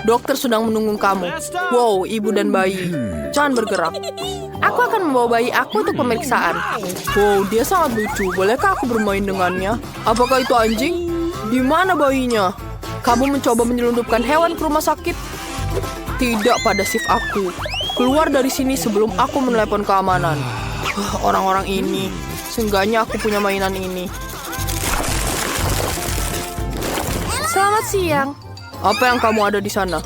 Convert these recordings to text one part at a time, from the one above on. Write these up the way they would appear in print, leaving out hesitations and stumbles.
Dokter sedang menunggu kamu. Wow, ibu dan bayi. Jangan bergerak. Aku akan membawa bayi aku untuk pemeriksaan. Wow, dia sangat lucu. Bolehkah aku bermain dengannya? Apakah itu anjing? Di mana bayinya? Kamu mencoba menyelundupkan hewan ke rumah sakit? Tidak pada shift aku. Keluar dari sini sebelum aku menelepon keamanan. Orang-orang ini. Seenggaknya aku punya mainan ini. Selamat siang. Apa yang kamu ada di sana?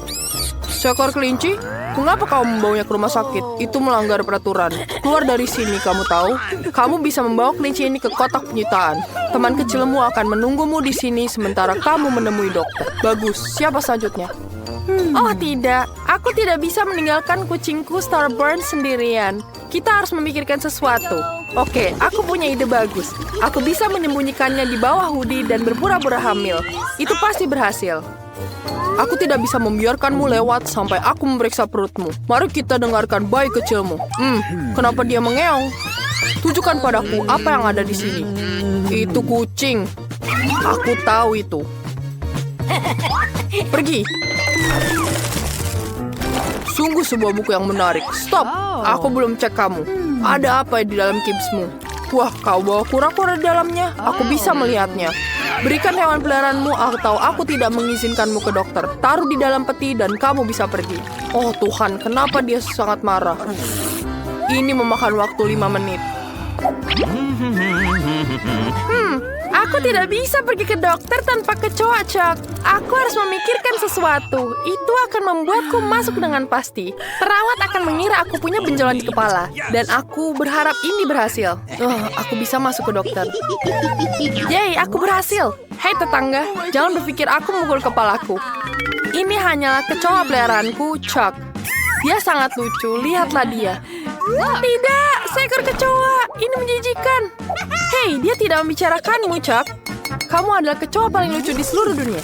Seekor kelinci? Mengapa kamu membawanya ke rumah sakit? Itu melanggar peraturan. Keluar dari sini, kamu tahu? Kamu bisa membawa kelinci ini ke kotak penyitaan. Teman kecilmu akan menunggumu di sini sementara kamu menemui dokter. Bagus, siapa selanjutnya? Oh tidak, aku tidak bisa meninggalkan kucingku Starburn sendirian. Kita harus memikirkan sesuatu. Oke, aku punya ide bagus. Aku bisa menyembunyikannya di bawah hoodie dan berpura-pura hamil. Itu pasti berhasil. Aku tidak bisa membiarkanmu lewat sampai aku memeriksa perutmu. Mari kita dengarkan bayi kecilmu. Kenapa dia mengeong? Tunjukkan padaku apa yang ada di sini. Itu kucing. Aku tahu itu. Pergi. Sungguh sebuah buku yang menarik. Stop. Aku belum cek kamu. Ada apa di dalam kibsmu? Wah, kau bawa kura-kura di dalamnya. Aku bisa melihatnya. Berikan hewan peliharaanmu atau aku tidak mengizinkanmu ke dokter. Taruh di dalam peti dan kamu bisa pergi. Oh Tuhan, kenapa dia sangat marah? Ini memakan waktu 5 menit. Aku tidak bisa pergi ke dokter tanpa kecoa, Chuck. Aku harus memikirkan sesuatu. Itu akan membuatku masuk dengan pasti. Perawat akan mengira aku punya benjolan di kepala. Dan aku berharap ini berhasil. Aku bisa masuk ke dokter. Yeay, aku berhasil. Hei tetangga, jangan berpikir aku memukul kepalaku. Ini hanyalah kecoa peliharaanku, Chuck. Dia sangat lucu, lihatlah dia. Tidak, seekor kecoa. Ini menjijikan. Hei, dia tidak membicarakanmu, Chuck. Kamu adalah kecoa paling lucu di seluruh dunia.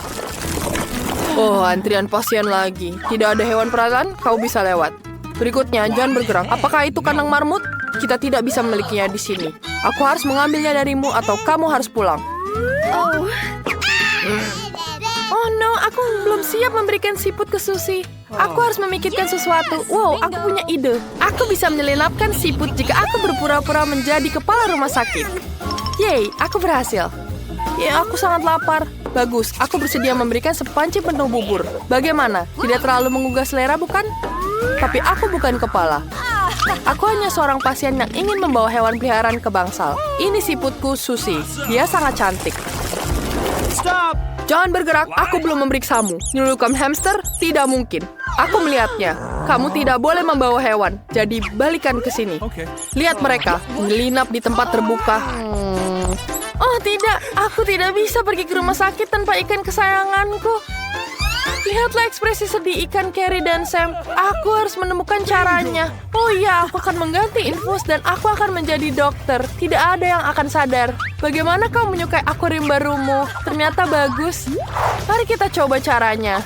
Oh, antrian pasien lagi. Tidak ada hewan peralatan, kau bisa lewat. Berikutnya, jangan bergerak. Apakah itu kandang marmut? Kita tidak bisa memilikinya di sini. Aku harus mengambilnya darimu atau kamu harus pulang. Oh no, aku belum siap memberikan siput ke Susi. Aku harus memikirkan sesuatu. Wow, aku punya ide. Aku bisa menyelinapkan siput jika aku berpura-pura menjadi kepala rumah sakit. Yeay, aku berhasil. Ya, aku sangat lapar. Bagus, aku bersedia memberikan sepanci penuh bubur. Bagaimana? Tidak terlalu menggugah selera, bukan? Tapi aku bukan kepala. Aku hanya seorang pasien yang ingin membawa hewan peliharaan ke bangsal. Ini siputku, Susi. Dia sangat cantik. Stop! Jangan bergerak, aku belum memeriksamu. Nyelundupkan hamster? Tidak mungkin. Aku melihatnya. Kamu tidak boleh membawa hewan. Jadi balikan ke sini. Lihat mereka, menyelinap di tempat terbuka. Oh tidak, aku tidak bisa pergi ke rumah sakit tanpa ikan kesayanganku. Lihatlah ekspresi sedih ikan Carrie dan Sam. Aku harus menemukan caranya. Oh iya, aku akan mengganti infus dan aku akan menjadi dokter. Tidak ada yang akan sadar. Bagaimana kau menyukai akuarium barumu? Ternyata bagus. Mari kita coba caranya.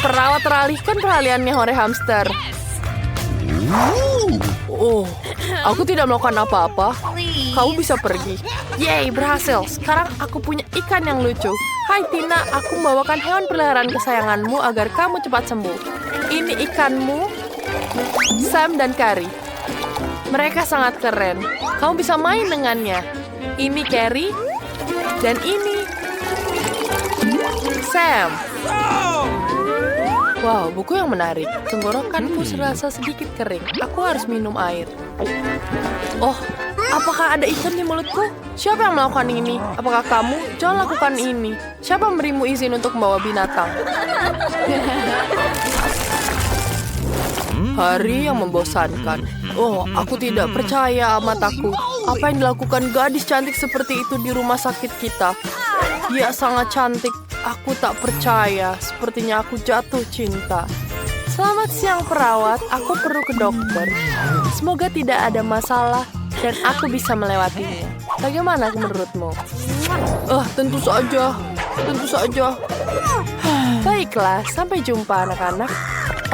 Perawat teralihkan perhatiannya oleh hamster. Oh, aku tidak melakukan apa-apa. Kamu bisa pergi. Yeay, berhasil. Sekarang aku punya ikan yang lucu. Hai Tina, aku membawakan hewan peliharaan kesayanganmu agar kamu cepat sembuh. Ini ikanmu, Sam dan Carrie. Mereka sangat keren. Kamu bisa main dengannya. Ini Carrie, dan ini Sam. Wow, buku yang menarik. Tenggorokanku serasa sedikit kering. Aku harus minum air. Oh, apakah ada ikan di mulutku? Siapa yang melakukan ini? Apakah kamu? Jangan lakukan ini. Siapa memberimu izin untuk membawa binatang? Hari yang membosankan. Oh, aku tidak percaya mataku. Apa yang dilakukan gadis cantik seperti itu di rumah sakit kita? Dia sangat cantik. Aku tak percaya. Sepertinya aku jatuh cinta. Selamat siang perawat. Aku perlu ke dokter. Semoga tidak ada masalah dan aku bisa melewatinya. Bagaimana menurutmu? Tentu saja. Tentu saja. Baiklah, sampai jumpa anak-anak.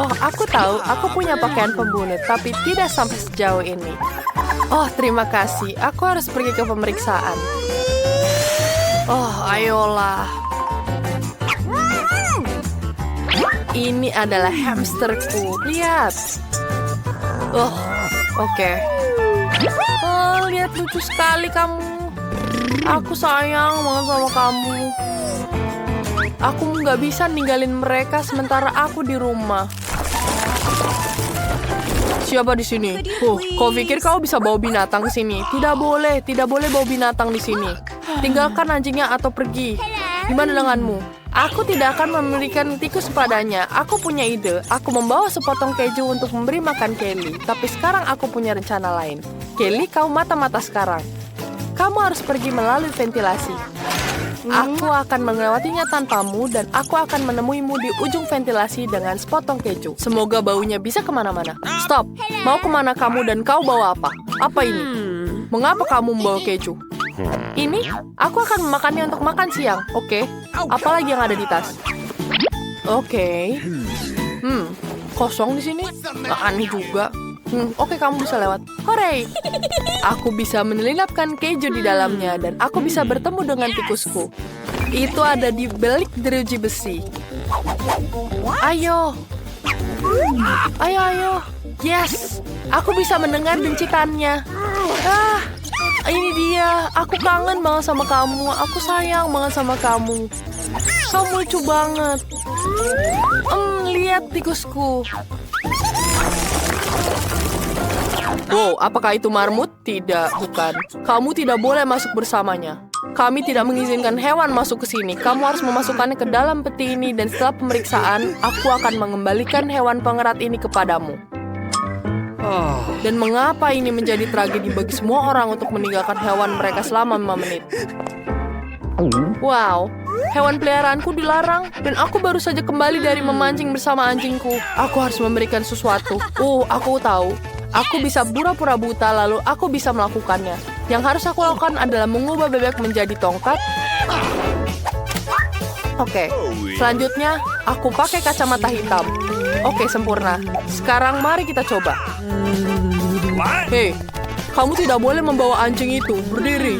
Oh, aku tahu. Aku punya pakaian pembunuh, tapi tidak sampai sejauh ini. Oh, terima kasih. Aku harus pergi ke pemeriksaan. Oh, ayolah. Ini adalah hamsterku. Lihat. Oke. Lihat, lucu sekali kamu. Aku sayang banget sama kamu. Aku nggak bisa ninggalin mereka sementara aku di rumah. Siapa di sini? Kau pikir kau bisa bawa binatang ke sini? Tidak boleh bawa binatang di sini. Tinggalkan anjingnya atau pergi. Gimana denganmu? Aku tidak akan memberikan tikus padanya. Aku punya ide. Aku membawa sepotong keju untuk memberi makan Kelly. Tapi sekarang aku punya rencana lain. Kelly, kau mata-mata sekarang. Kamu harus pergi melalui ventilasi. Aku akan melewatinya tanpamu dan aku akan menemuimu di ujung ventilasi dengan sepotong keju. Semoga baunya bisa kemana-mana. Stop. Mau kemana kamu dan kau bawa apa? Apa ini? Mengapa kamu membawa keju? Ini, aku akan memakannya untuk makan siang, oke? Apalagi yang ada di tas? Oke. Kosong di sini? Aneh juga. Oke, kamu bisa lewat. Hore! Aku bisa menyelinapkan keju di dalamnya dan aku bisa bertemu dengan tikusku. Itu ada di belik jeruji besi. Ayo. Ayo. Yes! Aku bisa mendengar bencitannya. Ini dia. Aku kangen banget sama kamu. Aku sayang banget sama kamu. Kamu lucu banget. Lihat tikusku. Wow, apakah itu marmut? Tidak, bukan. Kamu tidak boleh masuk bersamanya. Kami tidak mengizinkan hewan masuk ke sini. Kamu harus memasukkannya ke dalam peti ini dan setelah pemeriksaan, aku akan mengembalikan hewan pengerat ini kepadamu. Dan mengapa ini menjadi tragedi bagi semua orang untuk meninggalkan hewan mereka selama 5 menit? Wow, hewan peliharaanku dilarang dan aku baru saja kembali dari memancing bersama anjingku. Aku harus memberikan sesuatu. Aku tahu. Aku bisa pura-pura buta lalu aku bisa melakukannya. Yang harus aku lakukan adalah mengubah bebek menjadi tongkat. Oke, selanjutnya aku pakai kacamata hitam. Oke, sempurna. Sekarang mari kita coba. Hei, kamu tidak boleh membawa anjing itu. Berdiri.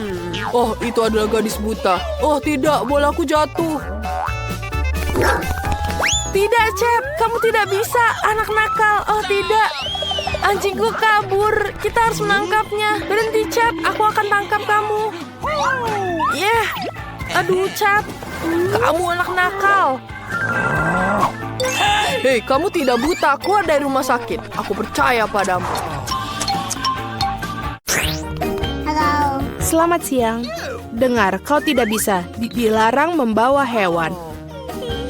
Oh, itu adalah gadis buta. Oh, tidak, bolaku jatuh. Tidak, Cep. Kamu tidak bisa, anak nakal. Oh, tidak. Anjingku kabur. Kita harus menangkapnya. Berhenti, Cep. Aku akan tangkap kamu. Aduh, Cep. Kamu anak nakal. Hei, kamu tidak buta. Keluar dari rumah sakit. Aku percaya padamu. Halo. Selamat siang. Dengar, kau tidak bisa. Dilarang membawa hewan.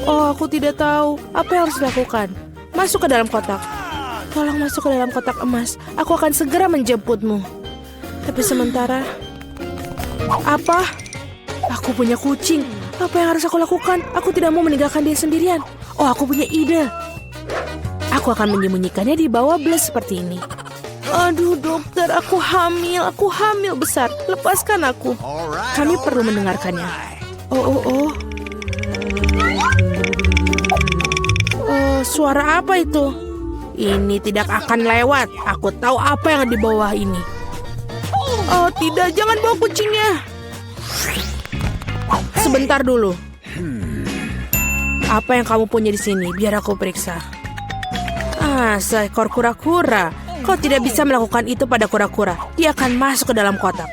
Oh, aku tidak tahu. Apa yang harus dilakukan? Masuk ke dalam kotak. Tolong masuk ke dalam kotak emas. Aku akan segera menjemputmu. Tapi sementara... Apa? Aku punya kucing. Apa yang harus aku lakukan? Aku tidak mau meninggalkan dia sendirian. Oh, aku punya ide. Aku akan menyembunyikannya di bawah bles seperti ini. Aduh, dokter, aku hamil besar. Lepaskan aku. Kami perlu mendengarkannya. Oh, suara apa itu? Ini tidak akan lewat. Aku tahu apa yang di bawah ini. Oh, tidak, jangan bawa kucingnya. Sebentar dulu. Apa yang kamu punya di sini? Biar aku periksa. Seekor kura-kura. Kau tidak bisa melakukan itu pada kura-kura. Dia akan masuk ke dalam kotak.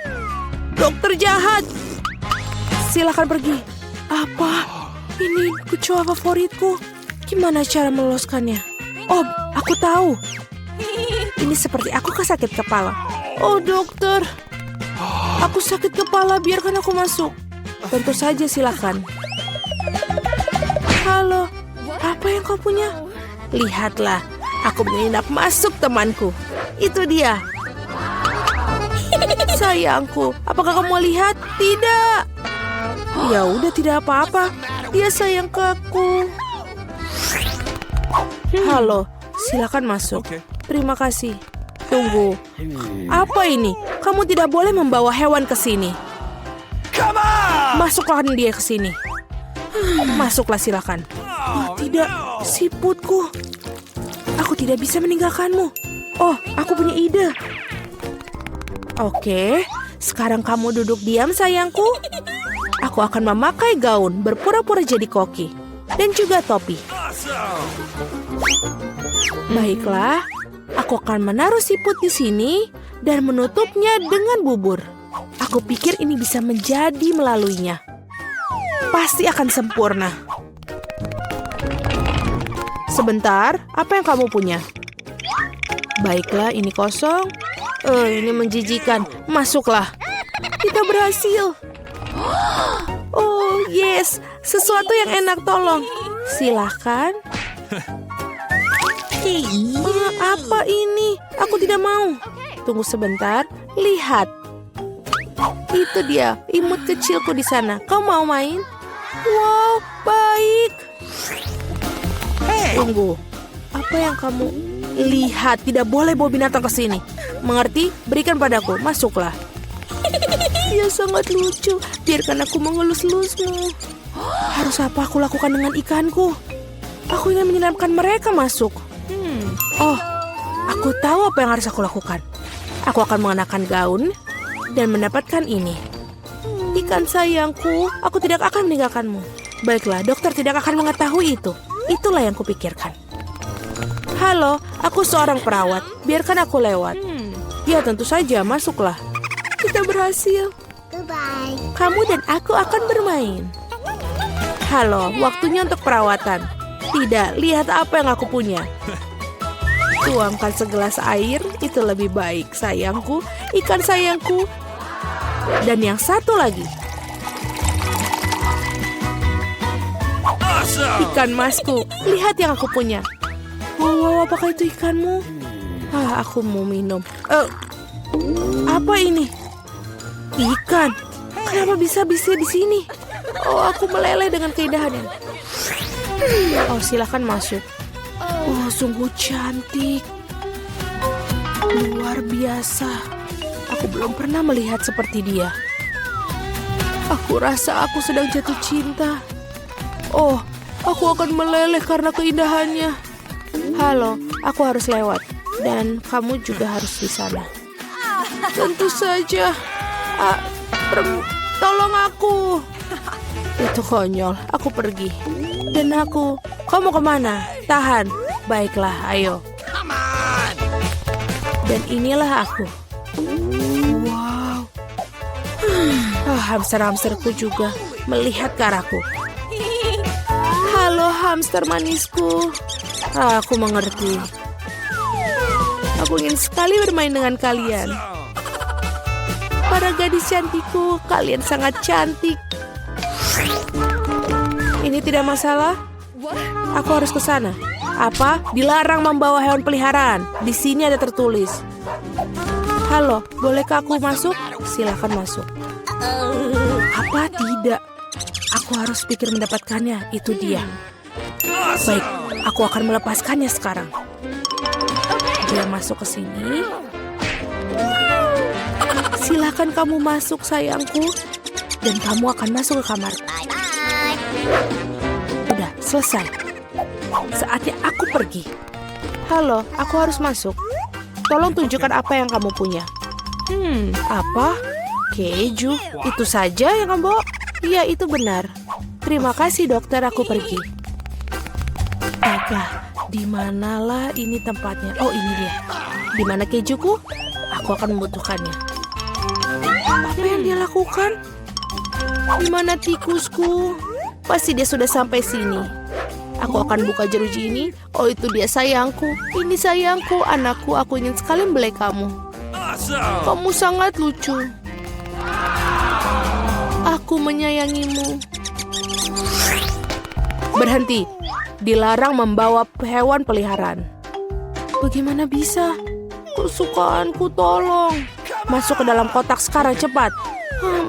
Dokter jahat. Silakan pergi. Apa? Ini kecoa favoritku. Gimana cara meloloskannya? Oh, aku tahu. Ini seperti aku sakit kepala. Oh, dokter. Aku sakit kepala, biarkan aku masuk. Tentu saja, silakan. Halo, apa yang kau punya? Lihatlah, aku menyelinap masuk temanku. Itu dia. Sayangku, apakah kamu lihat? Tidak. Ya udah, tidak apa-apa. Dia sayang ke aku. Halo, silakan masuk. Terima kasih. Tunggu. Apa ini? Kamu tidak boleh membawa hewan ke sini. Masuklah dia ke sini. Masuklah, silakan. Oh, tidak, siputku. Aku tidak bisa meninggalkanmu. Oh, aku punya ide. Oke, sekarang kamu duduk diam, sayangku. Aku akan memakai gaun, berpura-pura jadi koki. dan juga topi. Baiklah, aku akan menaruh siput di sini dan menutupnya dengan bubur. Aku pikir ini bisa menjadi melaluinya. Pasti akan sempurna. Sebentar, apa yang kamu punya? Baiklah, ini kosong. Ini menjijikan. Masuklah. Kita berhasil. Oh, yes. Sesuatu yang enak, tolong. Silahkan. Apa ini? Aku tidak mau. Tunggu sebentar. Lihat. Itu dia, imut kecilku di sana. Kau mau main? Wow, baik. Tunggu. Apa yang kamu lihat? Tidak boleh bawa binatang ke sini. Mengerti? Berikan padaku. Masuklah. Dia sangat lucu. Biarkan aku mengelus-elusmu. Harus apa aku lakukan dengan ikanku? Aku ingin menyenangkan mereka masuk. Oh, aku tahu apa yang harus aku lakukan. Aku akan mengenakan gaun dan mendapatkan ini. Ikan sayangku, aku tidak akan meninggalkanmu. Baiklah, dokter tidak akan mengetahui itu. Itulah yang kupikirkan. Halo, aku seorang perawat. Biarkan aku lewat. Ya, tentu saja, masuklah. Kita berhasil. Goodbye. Kamu dan aku akan bermain. Halo, waktunya untuk perawatan. Tidak, lihat apa yang aku punya. Tuangkan segelas air, itu lebih baik, sayangku. Ikan sayangku. Dan yang satu lagi. Ikan masku, lihat yang aku punya. Wow, apakah itu ikanmu? Aku mau minum. Apa ini? Ikan. Kenapa bisa di sini? Oh, aku meleleh dengan keindahannya. Oh, silakan masuk. Oh, sungguh cantik. Luar biasa. Aku belum pernah melihat seperti dia. Aku rasa aku sedang jatuh cinta. Oh, aku akan meleleh karena keindahannya. Halo, aku harus lewat. Dan kamu juga harus di sana. Tentu saja. Tolong aku. Itu konyol. Aku pergi. Dan aku, kau mau kemana? Tahan. Baiklah, ayo. Dan inilah aku. Wow. Hamster-hamsterku juga melihat ke arahku. Halo hamster manisku. Aku mengerti. Aku ingin sekali bermain dengan kalian. Para gadis cantikku, kalian sangat cantik. Ini tidak masalah. Aku harus ke sana. Apa? Dilarang membawa hewan peliharaan. Di sini ada tertulis. Halo, bolehkah aku masuk? Silakan masuk. Apa? Tidak. Aku harus pikir mendapatkannya. Itu dia. Baik, aku akan melepaskannya sekarang. Dia masuk ke sini. Silakan kamu masuk, sayangku. Dan kamu akan masuk ke kamar. Udah, selesai. Saatnya aku pergi. Halo, aku harus masuk. Tolong tunjukkan apa yang kamu punya. Apa? Keju. Itu saja yang kamu bawa? Iya, itu benar. Terima kasih, dokter. Aku pergi. Baiklah, di manalah ini tempatnya? Oh, ini dia. Di mana kejuku? Aku akan membutuhkannya. Apa yang dia lakukan? Di mana tikusku? Pasti dia sudah sampai sini. Aku akan buka jeruji ini. Oh, itu dia sayangku. Ini sayangku, anakku. Aku ingin sekali membelai kamu. Kamu sangat lucu. Aku menyayangimu. Berhenti. Dilarang membawa hewan peliharaan. Bagaimana bisa? Kesukaanku, tolong. Masuk ke dalam kotak sekarang, cepat.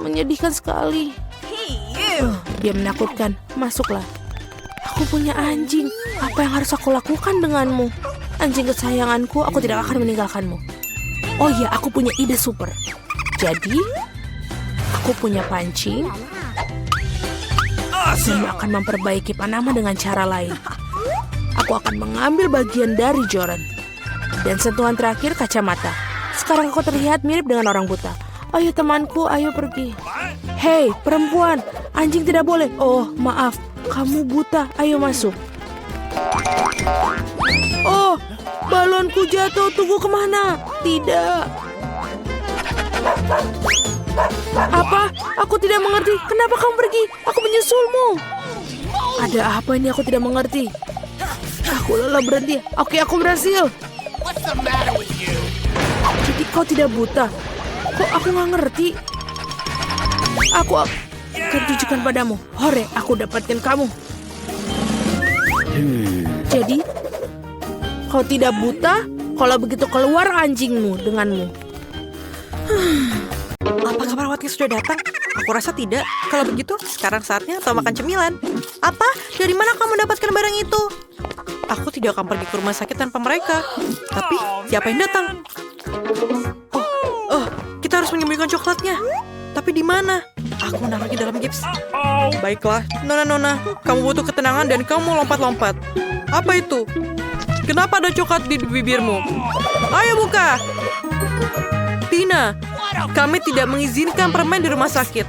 Menyedihkan sekali. Dia menakutkan. Masuklah. Aku punya anjing. Apa yang harus aku lakukan denganmu? Anjing kesayanganku, aku tidak akan meninggalkanmu. Oh iya, aku punya ide super. Jadi, aku punya pancing. Dan akan memperbaiki Panama dengan cara lain. Aku akan mengambil bagian dari Joran. Dan sentuhan terakhir kacamata. Sekarang aku terlihat mirip dengan orang buta. Ayo temanku, ayo pergi. Hei, perempuan. Anjing tidak boleh. Oh, maaf. Kamu buta, ayo masuk. Oh, balonku jatuh, tunggu kemana? Tidak. Apa? Aku tidak mengerti. Kenapa kamu pergi? Aku menyusulmu. Ada apa ini? Aku tidak mengerti. Aku lelah berhenti. Oke, aku berhasil. Jadi kau tidak buta? Kok aku nggak ngerti? Aku akan tunjukkan padamu. Hore, aku dapatkan kamu. Jadi, kau tidak buta? Kalau begitu keluar anjingmu denganmu. Apakah perawatnya sudah datang? Aku rasa tidak. Kalau begitu, sekarang saatnya kau makan cemilan. Apa? Dari mana kamu mendapatkan barang itu? Aku tidak akan pergi ke rumah sakit tanpa mereka. Tapi, siapa yang datang? Oh, kita harus menyembunyikan coklatnya. Tapi di mana? Aku menaruhnya dalam gips. Baiklah, Nona, kamu butuh ketenangan dan kamu mau lompat-lompat. Apa itu? Kenapa ada coklat di bibirmu? Ayo buka! Tina, kami tidak mengizinkan permen di rumah sakit.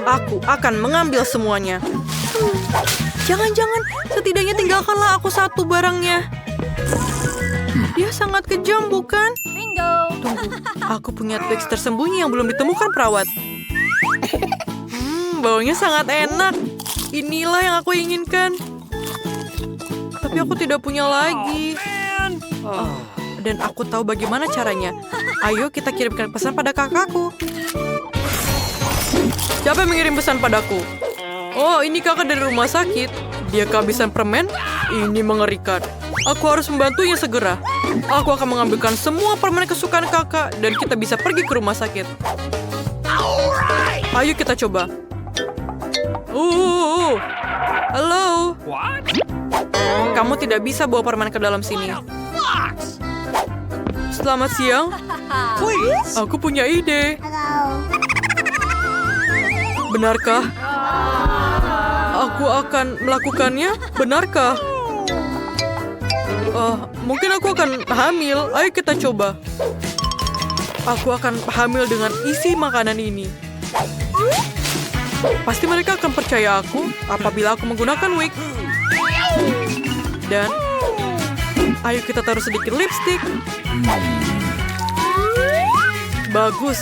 Aku akan mengambil semuanya. Jangan-jangan, setidaknya tinggalkanlah aku satu barangnya. Dia sangat kejam, bukan? Tunggu, aku punya teks tersembunyi yang belum ditemukan perawat. Baunya sangat enak. Inilah yang aku inginkan. Tapi aku tidak punya lagi. Dan aku tahu bagaimana caranya. Ayo kita kirimkan pesan pada kakakku. Siapa yang mengirim pesan padaku? Oh, ini kakak dari rumah sakit. Dia kehabisan permen? Ini mengerikan. Aku harus membantunya segera. Aku akan mengambilkan semua permen kesukaan kakak dan kita bisa pergi ke rumah sakit. Ayo kita coba. Halo. Kamu tidak bisa bawa permen ke dalam sini. Selamat siang. Aku punya ide. Hello. Benarkah? Aku akan melakukannya? Benarkah? Mungkin aku akan hamil. Ayo kita coba. Aku akan hamil dengan isi makanan ini. Pasti mereka akan percaya aku apabila aku menggunakan wig. Dan ayo kita taruh sedikit lipstik. Bagus.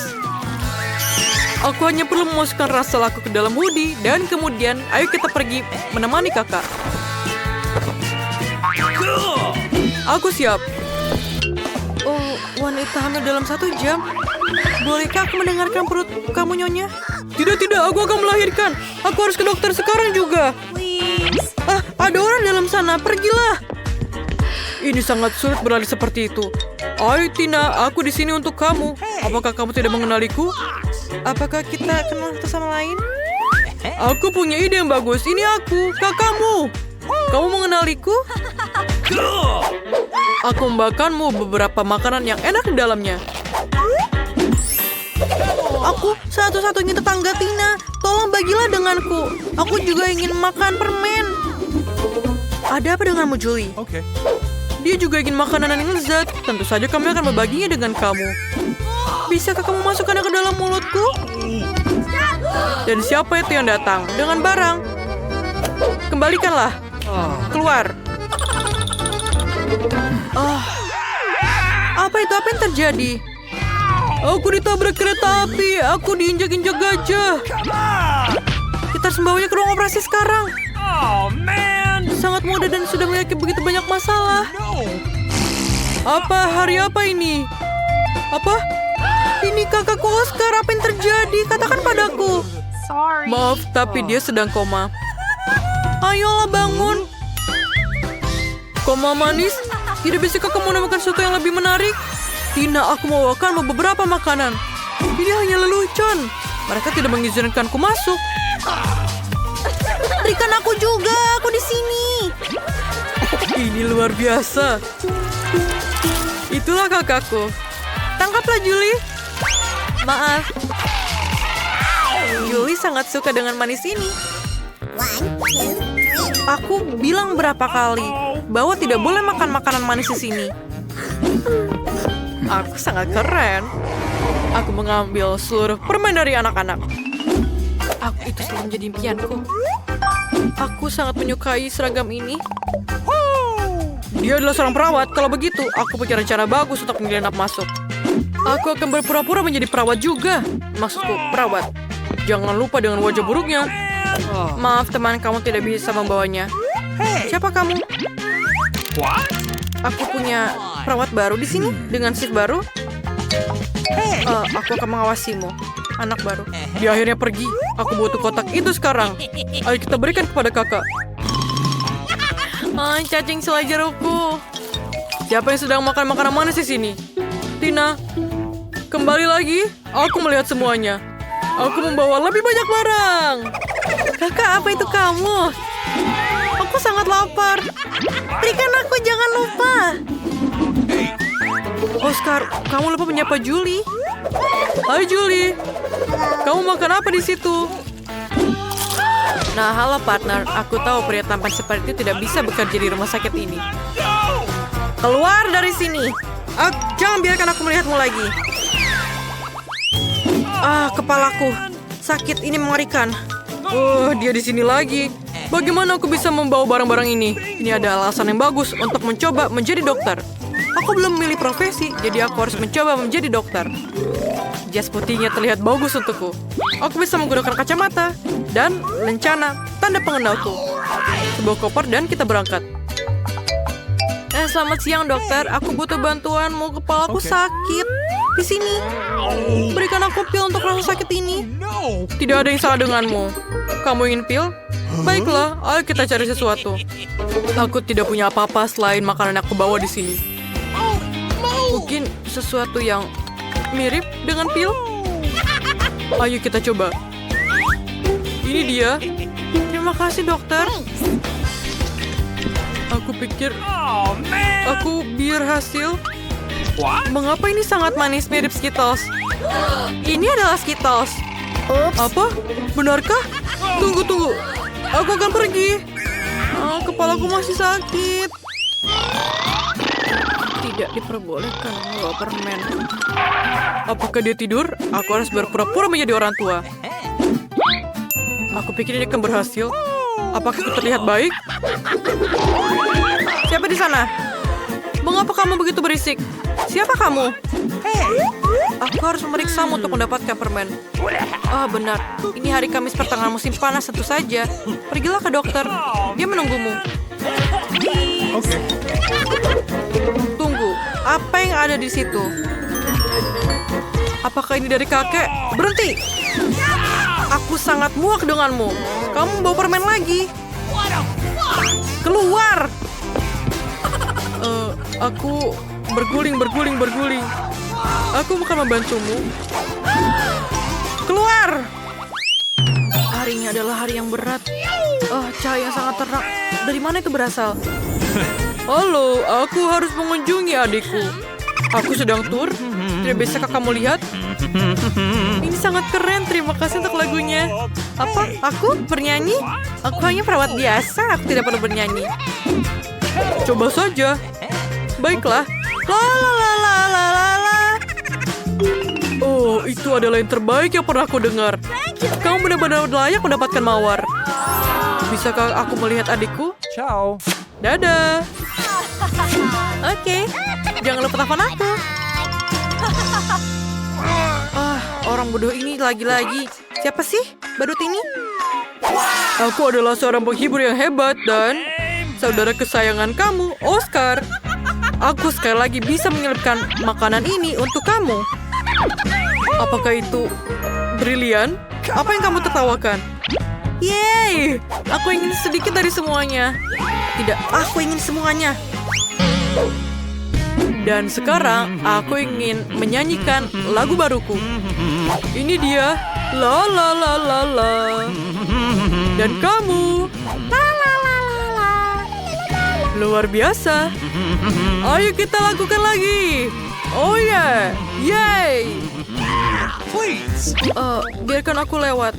Aku hanya perlu memasukkan ransel aku ke dalam hoodie dan kemudian ayo kita pergi menemani kakak. Aku siap. Oh, wanita hamil dalam 1 jam. Bolehkah aku mendengarkan perut kamu, Nyonya? Tidak, aku akan melahirkan. Aku harus ke dokter sekarang juga. Ada orang dalam sana, pergilah. Ini sangat sulit berlari seperti itu. Ayo Tina, aku di sini untuk kamu. Apakah kamu tidak mengenaliku? Apakah kita kenal satu sama lain? Aku punya ide yang bagus. Ini aku, kakakmu. Kamu mengenaliku? Aku membawakanmu beberapa makanan yang enak di dalamnya. Aku satu-satunya tetangga Tina. Tolong bagilah denganku. Aku juga ingin makan permen. Ada apa denganmu, Julie? Okay. Dia juga ingin makanan yang lezat. Tentu saja kami akan membaginya dengan kamu. Bisakah kamu masukkannya ke dalam mulutku? Dan siapa itu yang datang dengan barang? Kembalikanlah. Keluar. Apa itu? Apa yang terjadi? Aku ditabrak kereta api. Aku diinjak-injak gajah. Kita harus membawanya ke ruang operasi sekarang. Oh, man. Sangat muda dan sudah memiliki begitu banyak masalah. Apa? Hari apa ini? Apa? Ini kakakku Oscar. Apa yang terjadi? Katakan padaku. Maaf, tapi dia sedang koma. Ayolah bangun. Koma manis? Tidak bisakah kamu menemukan sesuatu yang lebih menarik? Tina, aku membawakanmu beberapa makanan. Ini hanya lelucon. Mereka tidak mengizinkanku masuk. Berikan aku juga, aku di sini. Ini luar biasa. Itulah kakakku. Tangkaplah Julie. Maaf. Julie sangat suka dengan manis ini. 1, 2, 3. Aku bilang berapa kali bahwa tidak boleh makan makanan manis di sini. Aku sangat keren. Aku mengambil seluruh permen dari anak-anak. Itu selalu menjadi impianku. Aku sangat menyukai seragam ini. Dia adalah seorang perawat. Kalau begitu, aku punya rencana bagus untuk menyelinap masuk. Aku akan berpura-pura menjadi perawat juga. Maksudku, perawat. Jangan lupa dengan wajah buruknya. Maaf teman, kamu tidak bisa membawanya. Siapa kamu? What? Aku punya perawat baru di sini dengan shift baru. Aku akan mengawasimu, anak baru. Dia akhirnya pergi. Aku butuh kotak itu sekarang. Ayo kita berikan kepada kakak. Cacing selai jerukku. Siapa yang sedang makan makanan manis di sini? Tina, kembali lagi. Aku melihat semuanya. Aku membawa lebih banyak barang. Kakak, apa itu kamu? Aku sangat lapar. Berikan aku, jangan lupa. Oscar, kamu lupa menyapa Julie. Hai Julie, kamu makan apa di situ? Nah, halo partner. Aku tahu pria tampan seperti itu tidak bisa bekerja di rumah sakit ini. Keluar dari sini. Jangan biarkan aku melihatmu lagi. Kepalaku sakit, ini mengerikan. Dia di sini lagi. Bagaimana aku bisa membawa barang-barang ini? Ini ada alasan yang bagus untuk mencoba menjadi dokter. Aku belum memilih profesi, jadi aku harus mencoba menjadi dokter. Jas putihnya terlihat bagus untukku. Aku bisa menggunakan kacamata dan lencana, tanda pengenalku. Sebuah koper dan kita berangkat. Selamat siang dokter, aku butuh bantuanmu. Kepalaku sakit. Di sini. Berikan aku pil untuk rasa sakit ini. Tidak ada yang salah denganmu. Kamu ingin pil? Baiklah, ayo kita cari sesuatu. Aku tidak punya apa-apa selain makanan yang aku bawa di sini. Mungkin sesuatu yang mirip dengan pil? Ayo kita coba. Ini dia. Terima kasih dokter. Aku pikir aku berhasil. Mengapa ini sangat manis mirip Skittles? Ini adalah Skittles. Apa? Benarkah? Tunggu. Aku akan pergi. Kepalaku masih sakit. Tidak diperbolehkan membawa permen. Apakah dia tidur? Aku harus berpura-pura menjadi orang tua. Aku pikir ini akan berhasil. Apakah aku terlihat baik? Siapa di sana? Mengapa kamu begitu berisik? Siapa kamu? Aku harus memeriksamu untuk mendapatkan permen. Benar. Ini hari Kamis pertengahan musim panas tentu saja. Pergilah ke dokter. Dia menunggumu. Tunggu. Apa yang ada di situ? Apakah ini dari kakek? Berhenti! Aku sangat muak denganmu. Kamu bawa permen lagi. Keluar! Aku berguling. Aku bukan membantumu. Keluar! Hari ini adalah hari yang berat. Cahaya yang sangat terang. Dari mana itu berasal? Halo, aku harus mengunjungi adikku. Aku sedang tur. Tidak bisakah kamu lihat? Ini sangat keren. Terima kasih untuk lagunya. Apa? Aku bernyanyi? Aku hanya perawat biasa. Aku tidak perlu bernyanyi. Coba saja. Baiklah. Oh, itu adalah yang terbaik yang pernah aku dengar. Kamu benar-benar layak mendapatkan mawar. Bisakah aku melihat adikku? Ciao. Dadah. Oke. Jangan lupa telepon aku. Orang bodoh ini lagi-lagi. Siapa sih badut ini? Aku adalah seorang penghibur yang hebat dan saudara kesayangan kamu, Oscar. Aku sekali lagi bisa menyelipkan makanan ini untuk kamu. Apakah itu brilian? Apa yang kamu tertawakan? Yeay! Aku ingin sedikit dari semuanya. Tidak, aku ingin semuanya. Dan sekarang aku ingin menyanyikan lagu baruku. Ini dia. La la la la la. Dan kamu. La la la la la. Luar biasa. Ayo kita lakukan lagi. Oh yeah. Yay. Please. Biarkan aku lewat.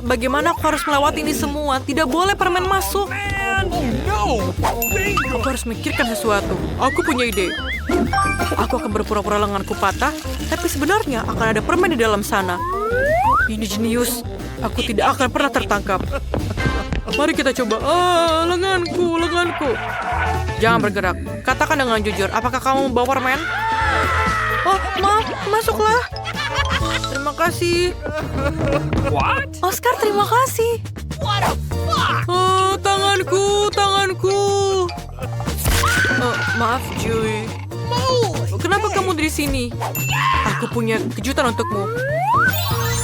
Bagaimana aku harus melewati ini semua? Tidak boleh permen masuk. No. Aku harus mikirkan sesuatu. Aku punya ide. Aku akan berpura-pura lenganku patah, tapi sebenarnya akan ada permen di dalam sana. Ini jenius. Aku tidak akan pernah tertangkap. Mari kita coba. Lenganku. Jangan bergerak. Katakan dengan jujur, apakah kamu membawa permen? Oh, maaf, masuklah. Terima kasih. What? Oscar, terima kasih. Oh, tanganku. Maaf, Joey. Kenapa kamu di sini? Aku punya kejutan untukmu.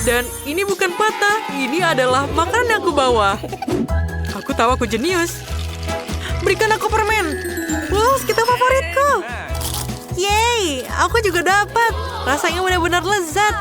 Dan ini bukan patah, ini adalah makanan yang aku bawa. Aku tahu aku jenius. Berikan aku permen. Wow, kita favoritku. Yeay, aku juga dapat. Rasanya benar-benar lezat.